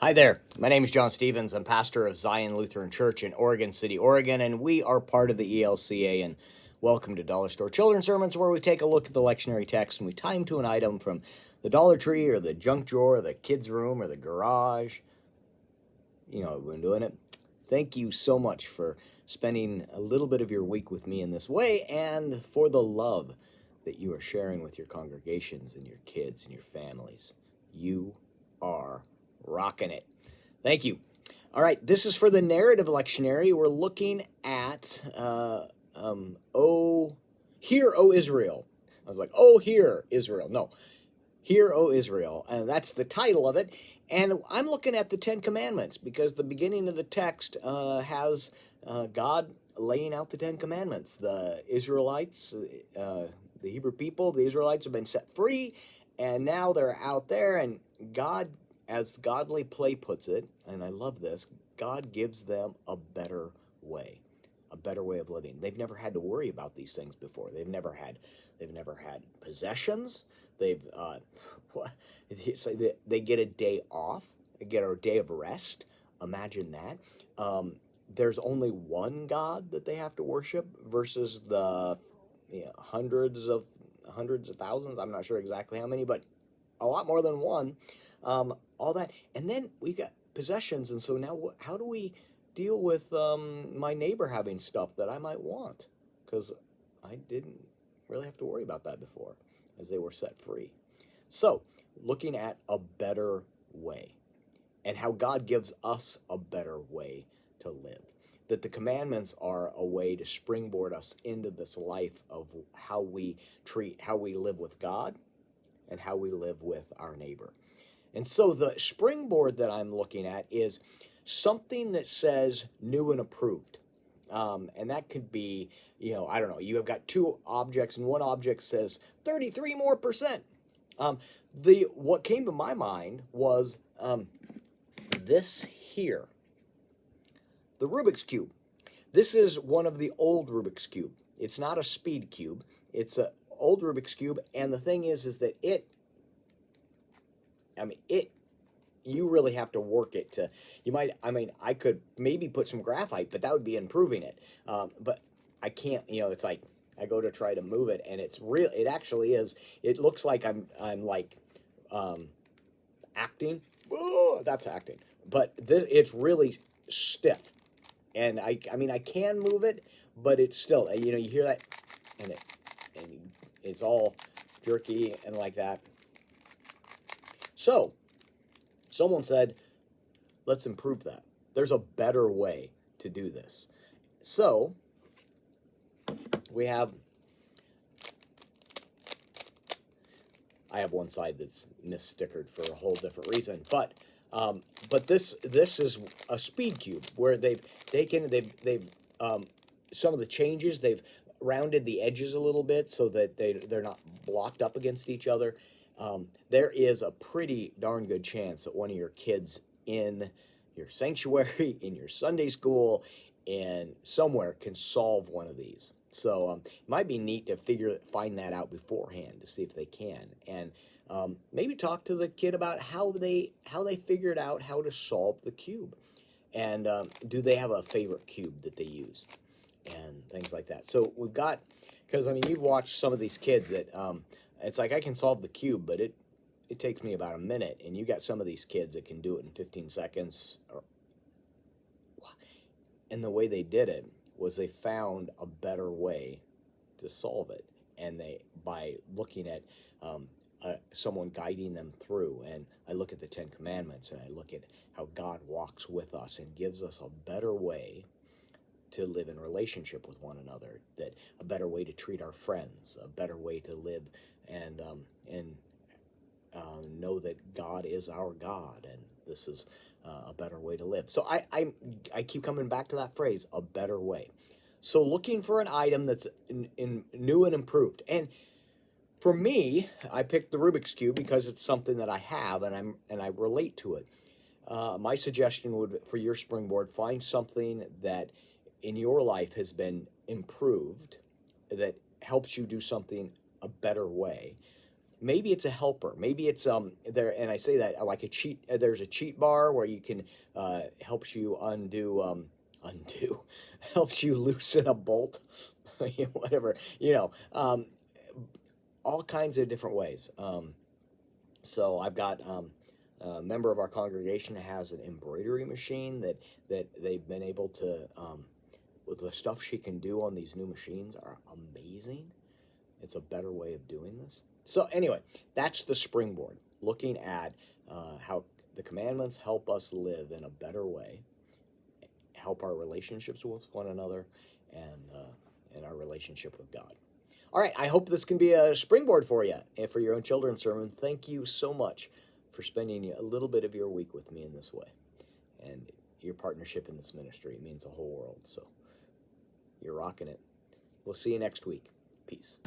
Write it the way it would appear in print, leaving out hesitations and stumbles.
Hi there. My name is John Stevens. I'm pastor of Zion Lutheran Church in Oregon City, Oregon, and we are part of the ELCA. And welcome to Dollar Store Children's Sermons, where we take a look at the lectionary text and we tie them to an item from the Dollar Tree or the junk drawer or the kids' room or the garage. You know, we've been doing it. Thank you so much for spending a little bit of your week with me in this way and for the love that you are sharing with your congregations and your kids and your families. You are rocking it. Thank you. All right, this is for the narrative lectionary. We're looking at, Hear, O Israel. I was like, oh, hear, Israel. No, Hear, O Israel. And that's the title of it. And I'm looking at the Ten Commandments because the beginning of the text has God laying out the Ten Commandments. The Israelites, the Hebrew people, the Israelites have been set free, and now they're out there, and God, as godly play puts it, and I love this, God gives them a better way of living. They've never had to worry about these things before. They've never had possessions. They get a day off, they get a day of rest. Imagine that. There's only one God that they have to worship versus the hundreds of thousands. I'm not sure exactly how many, but a lot more than one. All that, and then we got possessions, and so now how do we deal with my neighbor having stuff that I might want? Because I didn't really have to worry about that before, as they were set free. So, looking at a better way, and how God gives us a better way to live. That the commandments are a way to springboard us into this life of how we live with God, and how we live with our neighbor. And so the springboard that I'm looking at is something that says new and approved. And that could be, I don't know, you have got two objects, and one object says 33 more percent. What came to my mind was this here, the Rubik's Cube. This is one of the old Rubik's Cube. It's not a speed cube. It's an old Rubik's Cube, and the thing is that you really have to work it to, I could maybe put some graphite, but that would be improving it. But I can't, it's like, I go to try to move it, and it actually is, it looks like I'm like, acting. Oh, that's acting. But it's really stiff. And I can move it, but it's still, you hear that, and it's all jerky and like that. So, someone said, let's improve that. There's a better way to do this. So, I have one side that's misstickered for a whole different reason, but this is a speed cube where they've some of the changes, they've rounded the edges a little bit so that they're not blocked up against each other. There is a pretty darn good chance that one of your kids in your sanctuary, in your Sunday school, and somewhere can solve one of these. So it might be neat to find that out beforehand to see if they can, and maybe talk to the kid about how they figured out how to solve the cube, and do they have a favorite cube that they use, and things like that. So we've got, because you've watched some of these kids that it's like, I can solve the cube, but it takes me about a minute, and you got some of these kids that can do it in 15 seconds. And the way they did it was they found a better way to solve it, and by looking at someone guiding them through. And I look at the Ten Commandments, and I look at how God walks with us and gives us a better way to live in relationship with one another, that a better way to treat our friends, a better way to live and know that God is our God, and this is a better way to live. So I keep coming back to that phrase, a better way. So looking for an item that's in new and improved. And for me, I picked the Rubik's Cube because it's something that I have, and I relate to it. My suggestion would, for your springboard, find something that in your life has been improved, that helps you do something a better way, Maybe it's a helper. Maybe it's there, and I say that like a cheat. There's a cheat bar where you can helps you undo helps you loosen a bolt, whatever, all kinds of different ways. So I've got a member of our congregation has an embroidery machine that they've been able to. With the stuff she can do on these new machines are amazing. It's a better way of doing this. So anyway, that's the springboard, looking at how the commandments help us live in a better way, help our relationships with one another, and our relationship with God. All right, I hope this can be a springboard for you and for your own children's sermon. Thank you so much for spending a little bit of your week with me in this way. And your partnership in this ministry means the whole world. So you're rocking it. We'll see you next week. Peace.